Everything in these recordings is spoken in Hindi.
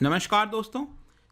नमस्कार दोस्तों।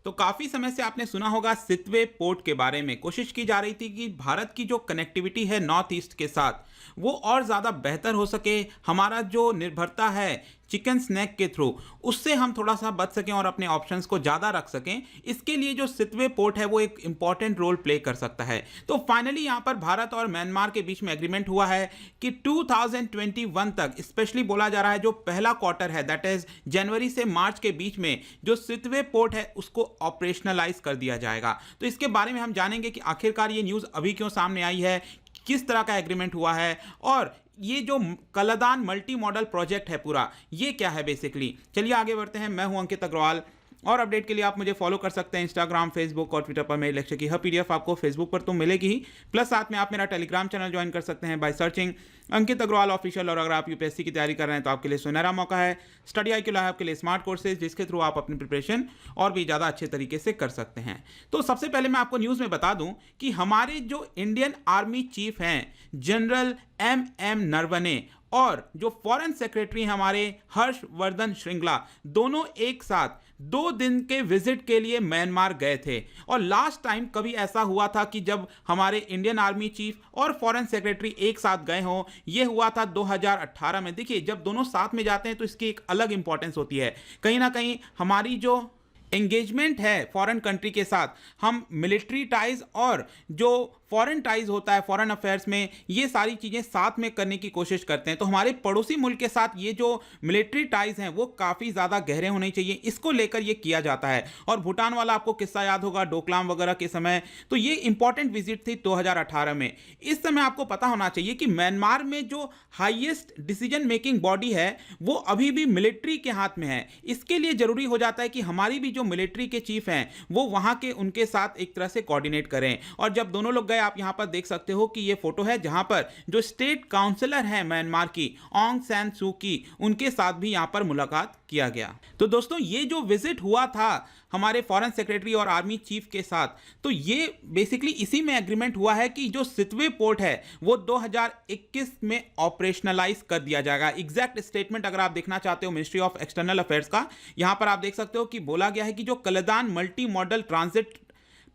तो काफ़ी समय से आपने सुना होगा सितवे पोर्ट के बारे में। कोशिश की जा रही थी कि भारत की जो कनेक्टिविटी है नॉर्थ ईस्ट के साथ वो और ज़्यादा बेहतर हो सके। हमारा जो निर्भरता है चिकन स्नैक के थ्रू उससे हम थोड़ा सा बच सकें और अपने ऑप्शंस को ज़्यादा रख सकें। इसके लिए जो सितवे पोर्ट है वो एक इंपॉर्टेंट रोल प्ले कर सकता है। तो फाइनली यहाँ पर भारत और म्यांमार के बीच में एग्रीमेंट हुआ है कि 2021 तक, स्पेशली बोला जा रहा है जो पहला क्वार्टर है दैट इज जनवरी से मार्च के बीच में, जो सितवे पोर्ट है उसको ऑपरेशनलाइज कर दिया जाएगा। तो इसके बारे में हम जानेंगे कि आखिरकार ये न्यूज़ अभी क्यों सामने आई है, किस तरह का एग्रीमेंट हुआ है और ये जो कलादान मल्टी मॉडल प्रोजेक्ट है पूरा ये क्या है बेसिकली। चलिए आगे बढ़ते हैं। मैं हूं अंकित अग्रवाल और अपडेट के लिए आप मुझे फॉलो कर सकते हैं इंस्टाग्राम, फेसबुक और ट्विटर पर। मेरे लेक्चर की हर पीडीएफ आपको फेसबुक पर तो मिलेगी ही, प्लस साथ में आप मेरा टेलीग्राम चैनल ज्वाइन कर सकते हैं by searching Ankit Agrawal official. और अगर आप यूपीएससी की तैयारी कर रहे हैं तो आपके लिए सुनहरा मौका है। स्टडी आई क्यू लाइव आपके लिए स्मार्ट कोर्सेज जिसके थ्रू आप अपनी प्रिपरेशन और भी ज़्यादा अच्छे तरीके से कर सकते हैं। तो सबसे पहले मैं आपको न्यूज़ में बता दूं कि हमारे जो इंडियन आर्मी चीफ हैं जनरल एम नरवणे और जो फॉरेन सेक्रेटरी हमारे हर्षवर्धन श्रृंगला, दोनों एक साथ 2 दिन के विजिट के लिए म्यांमार गए थे। और लास्ट टाइम कभी ऐसा हुआ था कि जब हमारे इंडियन आर्मी चीफ और फॉरेन सेक्रेटरी एक साथ गए हों, यह हुआ था 2018 में। देखिए, जब दोनों साथ में जाते हैं तो इसकी एक अलग इंपॉर्टेंस होती है। कहीं ना कहीं हमारी जो एंगेजमेंट है फॉरेन कंट्री के साथ, हम मिलिट्री टाइज और जो फॉरेन टाइज होता है फॉरेन अफेयर्स में, ये सारी चीज़ें साथ में करने की कोशिश करते हैं। तो हमारे पड़ोसी मुल्क के साथ ये जो मिलिट्री टाइज हैं वो काफ़ी ज़्यादा गहरे होने चाहिए, इसको लेकर ये किया जाता है। और भूटान वाला आपको किस्सा याद होगा डोकलाम वगैरह के समय, तो ये इंपॉर्टेंट विजिट थी 2018 में। इस समय आपको पता होना चाहिए कि म्यांमार में जो हाईएस्ट डिसीजन मेकिंग बॉडी है वो अभी भी मिलिट्री के हाथ में है। इसके लिए ज़रूरी हो जाता है कि हमारी भी जो मिलिट्री के चीफ हैं वो वहाँ के उनके साथ एक तरह से कोऑर्डिनेट करें। और जब दोनों लोग गए, आप यहां पर देख सकते हो कि ये फोटो है जहां पर जो स्टेट काउंसलर है म्यांमार की ऑंग सैन सू की, उनके साथ भी यहां पर मुलाकात किया गया। तो दोस्तों, ये जो विजिट हुआ था हमारे फॉरेन सेक्रेटरी और आर्मी चीफ के साथ, तो ये बेसिकली इसी में एग्रीमेंट हुआ है कि जो सितवे पोर्ट है वो 2021 में ऑपरेशनलाइज कर दिया जाएगा। एग्जैक्ट स्टेटमेंट अगर आप देखना चाहते हो मिनिस्ट्री ऑफ एक्सटर्नल अफेयर्स का, यहां पर आप देख सकते हो कि बोला गया है कि जो Kaladan multi modal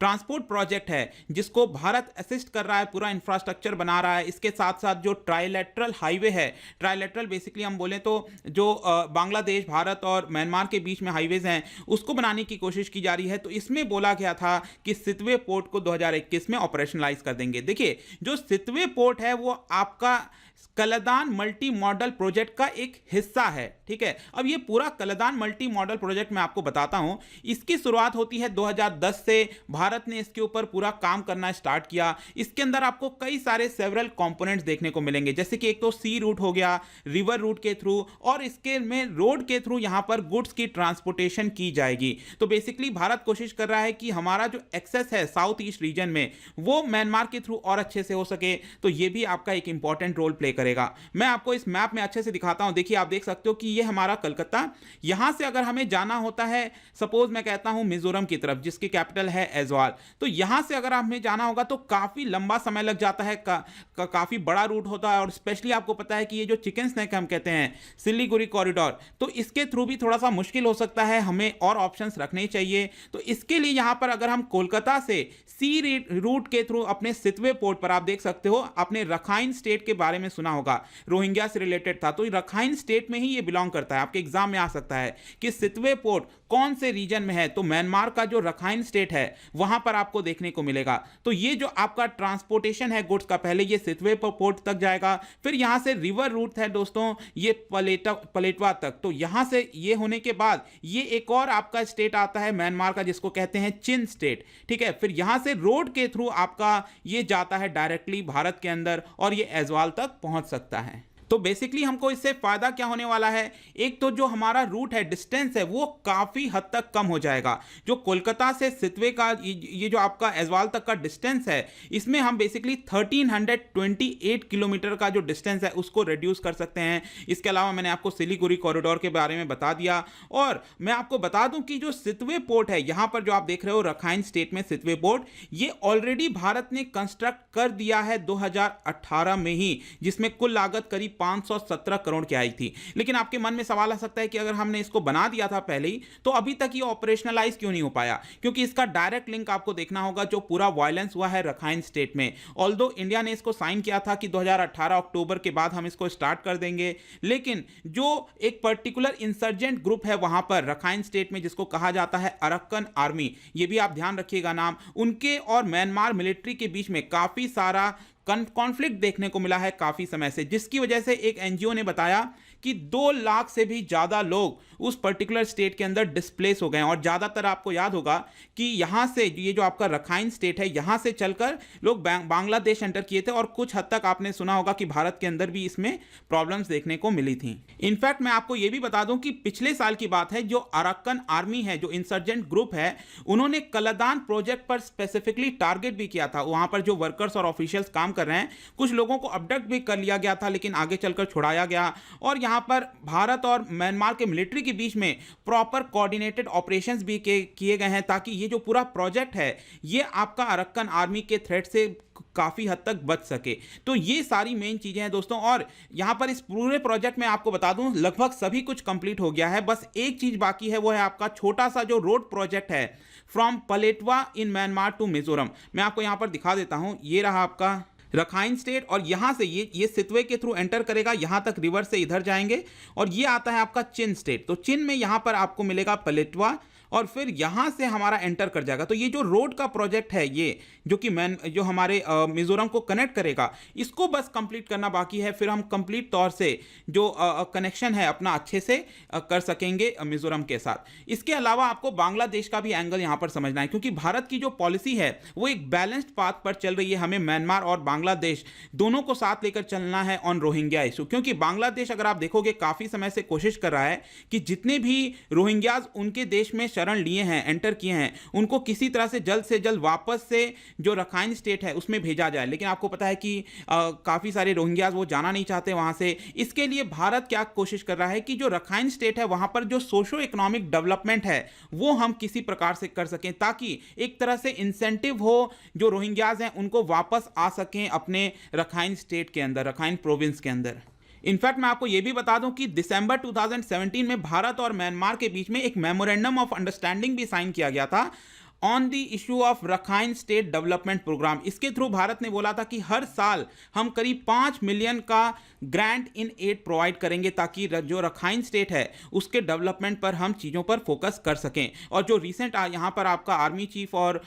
transport project है जिसको भारत असिस्ट कर रहा है, पूरा इंफ्रास्ट्रक्चर बना रहा है, इसके साथ साथ जो ट्राइलेटरल हाईवे है, ट्राइलेटरल बेसिकली हम बोलें तो जो बांग्लादेश, भारत और म्यांमार के बीच में हाईवेज हैं उसको बनाने की कोशिश की जा रही है। तो इसमें बोला गया था कि सितवे पोर्ट को 2021 में ऑपरेशनलाइज कर देंगे। देखिए, जो सितवे पोर्ट है वो आपका कलादान मल्टी मॉडल प्रोजेक्ट का एक हिस्सा है, ठीक है। अब ये पूरा कलादान मल्टी मॉडल प्रोजेक्ट मैं आपको बताता हूं। इसकी शुरुआत होती है 2010 से। भारत ने इसके ऊपर पूरा काम करना स्टार्ट किया। इसके अंदर आपको कई सारे सेवरल कंपोनेंट्स देखने को मिलेंगे, जैसे कि एक तो सी रूट हो गया, रिवर रूट के थ्रू, और इसके में रोड के थ्रू यहां पर गुड्स की ट्रांसपोर्टेशन की जाएगी। तो बेसिकली भारत कोशिश कर रहा है कि हमारा जो एक्सेस है साउथ ईस्ट रीजन में वो म्यांमार के थ्रू और अच्छे से हो सके। तो ये भी आपका एक इंपॉर्टेंट रोल प्ले करेगा। मैं आपको इस मैप में अच्छे से दिखाता हूं। देखिए, आप देख सकते हो कि ये हमारा कलकत्ता, यहां से अगर हमें जाना होता है, सपोज मैं कहता हूं मिजोरम की तरफ जिसकी कैपिटल है ऐजवाल, तो यहां से अगर हमें जाना होगा तो काफी लंबा समय लग जाता है, काफी बड़ा रूट होता है। और स्पेशली आपको पता है कि ये जो चिकन स्नैक हम कहते हैं सिलीगुड़ी कॉरिडोर, तो इसके थ्रू भी थोड़ा सा मुश्किल हो सकता है, हमें और ऑप्शंस रखने चाहिए। तो इसके लिए यहां पर अगर हम कोलकाता से सी रूट के थ्रू अपने सितवे पोर्ट पर, आप देख सकते हो, आपने रखाइन स्टेट के बारे में सुना होगा, रोहिंग्या से रिलेटेड था, तो रखाइन स्टेट में ही ये बिलोंग करता है। आपके एग्जाम में आ सकता है कि सितवे पोर्ट कौन से रीजन में है, तो म्यांमार का जो रखाइन स्टेट है वहां पर आपको देखने को मिलेगा। तो ये जो आपका ट्रांसपोर्टेशन है गुड्स का, पहले ये सितवे पोर्ट तक जाएगा, फिर यहां से रिवर रूट है दोस्तों ये पलेटवा तक। तो यहां से ये होने के बाद ये एक और आपका स्टेट आता है म्यांमार का जिसको कहते हैं चिन स्टेट, ठीक है। फिर यहां से रोड के थ्रू आपका ये जाता है डायरेक्टली भारत के अंदर और ये ऐजवाल तक पहुंच सकता है। तो बेसिकली हमको इससे फायदा क्या होने वाला है, एक तो जो हमारा रूट है, डिस्टेंस है, वो काफी हद तक कम हो जाएगा। जो कोलकाता से सितवे का ये जो आपका ऐजवाल तक का डिस्टेंस है, इसमें हम बेसिकली 1328 किलोमीटर का जो डिस्टेंस है उसको रिड्यूस कर सकते हैं। इसके अलावा मैंने आपको सिलीगुड़ी कॉरिडोर के बारे में बता दिया। और मैं आपको बता दूं कि जो सितवे पोर्ट है, यहां पर जो आप देख रहे हो रखाइन स्टेट में सितवे पोर्ट, ये ऑलरेडी भारत ने कंस्ट्रक्ट कर दिया है 2018 में ही, जिसमें कुल लागत करीब करीब 517 करोड़ की आई थी। लेकिन आपके मन में सवाल आ सकता है कि अगर हमने इसको बना दिया था पहले ही, तो अभी तक ये ऑपरेशनलाइज क्यों नहीं हो पाया? क्योंकि इसका डायरेक्ट लिंक आपको देखना होगा जो पूरा वायलेंस हुआ है रखाइन स्टेट में। ऑल्दो इंडिया ने इसको साइन किया था कि 2018 अक्टूबर के बाद हम इसको स्टार्ट कर देंगे, लेकिन जो एक पर्टिकुलर इंसर्जेंट ग्रुप है वहां पर रखाइन स्टेट में, जिसको कहा जाता है अरक्कन आर्मी, ये भी आप ध्यान रखिएगा नाम, उनके और म्यांमार मिलिट्री के बीच में काफी सारा कॉन्फ्लिक्ट देखने को मिला है काफी समय से, जिसकी वजह से एक एनजीओ ने बताया कि 2 लाख से भी ज्यादा लोग उस पर्टिकुलर स्टेट के अंदर डिस्प्लेस हो गए हैं। और ज्यादातर आपको याद होगा कि यहां से ये जो आपका रखाइन स्टेट है, यहां से चलकर लोग बांग्लादेश एंटर किए थे, और कुछ हद तक आपने सुना होगा कि भारत के अंदर भी इसमें प्रॉब्लम्स देखने को मिली थी। इनफैक्ट मैं आपको यह भी बता दूं कि पिछले साल की बात है, जो अरक्कन आर्मी है, जो इंसर्जेंट ग्रुप है, उन्होंने कलादान प्रोजेक्ट पर स्पेसिफिकली टारगेट भी किया था। वहां पर जो वर्कर्स और ऑफिशियल्स काम कर रहे हैं, कुछ लोगों को अबडक्ट भी कर लिया गया था, लेकिन आगे चलकर छुड़ाया गया। और यहां पर भारत और म्यांमार के मिलिट्री के बीच में प्रॉपर कोऑर्डिनेटेड ऑपरेशंस भी किए गए हैं, ताकि ये जो पूरा प्रोजेक्ट है, ये आपका अरक्कन आर्मी के थ्रेट से काफी हद तक बच सके। तो ये सारी मेन चीजें हैं दोस्तों। और यहां पर इस पूरे प्रोजेक्ट में आपको बता दूं, लगभग सभी कुछ कंप्लीट हो गया है। बस एक चीज बाकी है, वो है आपका छोटा सा जो रोड प्रोजेक्ट है from Paletwa in Myanmar to Mizoram. मैं आपको यहां पर दिखा देता हूं, ये रहा आपका रखाइन स्टेट, और यहां से ये सितवे के थ्रू एंटर करेगा, यहां तक रिवर से इधर जाएंगे, और ये आता है आपका चिन स्टेट। तो चिन में यहां पर आपको मिलेगा पलेटवा, और फिर यहां से हमारा एंटर कर जाएगा। तो ये जो रोड का प्रोजेक्ट है, ये जो हमारे मिजोरम को कनेक्ट करेगा, इसको बस कंप्लीट करना बाकी है। फिर हम कंप्लीट तौर से जो कनेक्शन है अपना अच्छे से कर सकेंगे मिजोरम के साथ। इसके अलावा आपको बांग्लादेश का भी एंगल यहां पर समझना है, क्योंकि भारत की जो पॉलिसी है वो एक बैलेंस्ड पाथ पर चल रही है। हमें म्यांमार और बांग्लादेश दोनों को साथ लेकर चलना है ऑन रोहिंग्या इशू, क्योंकि बांग्लादेश अगर आप देखोगे काफी समय से कोशिश कर रहा है कि जितने भी रोहिंग्याज उनके देश में शरण लिए हैं, एंटर किए हैं, उनको किसी तरह से जल्द वापस से जो रखाइन स्टेट है उसमें भेजा जाए। लेकिन आपको पता है कि काफी सारे रोहिंग्याज वो जाना नहीं चाहते वहां से। इसके लिए भारत क्या कोशिश कर रहा है कि जो रखाइन स्टेट है वहां पर जो सोशो इकोनॉमिक डेवलपमेंट है वो हम किसी प्रकार से कर सकें, ताकि एक तरह से इंसेंटिव हो, जो रोहिंग्याज हैं उनको वापस आ सकें अपने रखाइन स्टेट के अंदर, रखाइन प्रोविंस के अंदर। इनफैक्ट मैं आपको यह भी बता दूं कि दिसंबर 2017 में भारत और म्यांमार के बीच में एक मेमोरेंडम ऑफ अंडरस्टैंडिंग भी साइन किया गया था on the issue of Rakhine state development program. इसके थ्रू भारत ने बोला था कि हर साल हम करीब 5 मिलियन का ग्रांट इन एड प्रोवाइड करेंगे, ताकि जो रखाइन स्टेट है उसके डेवलपमेंट पर हम चीज़ों पर फोकस कर सकें। और जो रिसेंट यहाँ पर आपका आर्मी चीफ और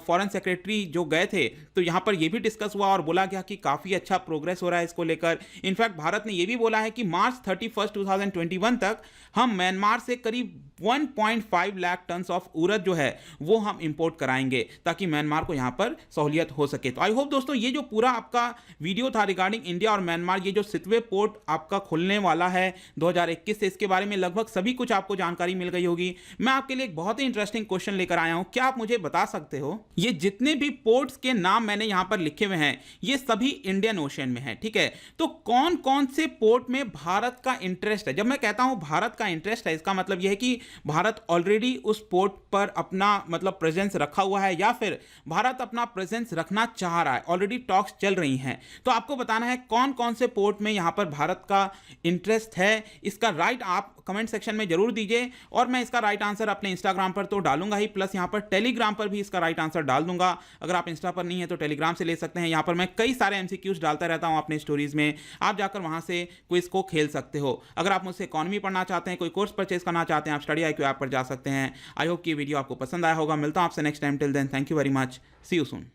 फॉरेन सेक्रेटरी जो गए थे, तो यहाँ पर यह भी डिस्कस हुआ और बोला गया कि काफ़ी अच्छा प्रोग्रेस हो रहा है इसको लेकर। इनफैक्ट भारत ने यह भी बोला है कि मार्च 31, 2021 तक हम म्यांमार से करीब 1.5 लाख टन ऑफ उड़द जो है वो हम इंपोर्ट कराएंगे, ताकि म्यांमार को यहां पर सहूलियत हो सके। तो आई होप दोस्तों ये जो पूरा आपका वीडियो था रिगार्डिंग इंडिया और म्यांमार, ये जो सितवे पोर्ट आपका खुलने वाला है 2021 से, इसके बारे में लगभग सभी कुछ आपको जानकारी मिल गई होगी। मैं आपके लिए एक बहुत ही इंटरेस्टिंग क्वेश्चन लेकर आया हूं। क्या आप मुझे बता सकते हो, ये जितने भी पोर्ट्स के नाम मैंने यहां पर लिखे हुए हैं ये सभी इंडियन ओशन में है, ठीक है? तो कौन कौन से पोर्ट में भारत का इंटरेस्ट है? जब मैं कहता हूं भारत का इंटरेस्ट है, इसका मतलब यह है कि भारत ऑलरेडी उस पोर्ट पर अपना मतलब प्रेजेंस रखा हुआ है, या फिर भारत अपना प्रेजेंस रखना चाह रहा है, ऑलरेडी टॉक्स चल रही हैं। तो आपको बताना है कौन कौन से पोर्ट में यहां पर भारत का इंटरेस्ट है। इसका राइट आप कमेंट सेक्शन में जरूर दीजिए, और मैं इसका राइट आंसर अपने इंस्टाग्राम पर तो डालूंगा ही, प्लस यहां पर टेलीग्राम पर भी इसका राइट आंसर डाल दूंगा। अगर आप इंस्टा पर नहीं है तो टेलीग्राम से ले सकते हैं। यहां पर मैं कई सारे एमसीक्यूज डालता रहता हूं अपने स्टोरीज में, आप जाकर वहां से क्विज को खेल सकते हो। अगर आप मुझसे इकोनॉमी पढ़ना चाहते हैं, कोई कोर्स परचेज करना चाहते हैं, आप स्टडी IQ ऐप पर जा सकते हैं। आई होप कि वीडियो आपको पसंद आया होगा। मिलता हूं आपसे next time. Till then, thank you very much, see you soon.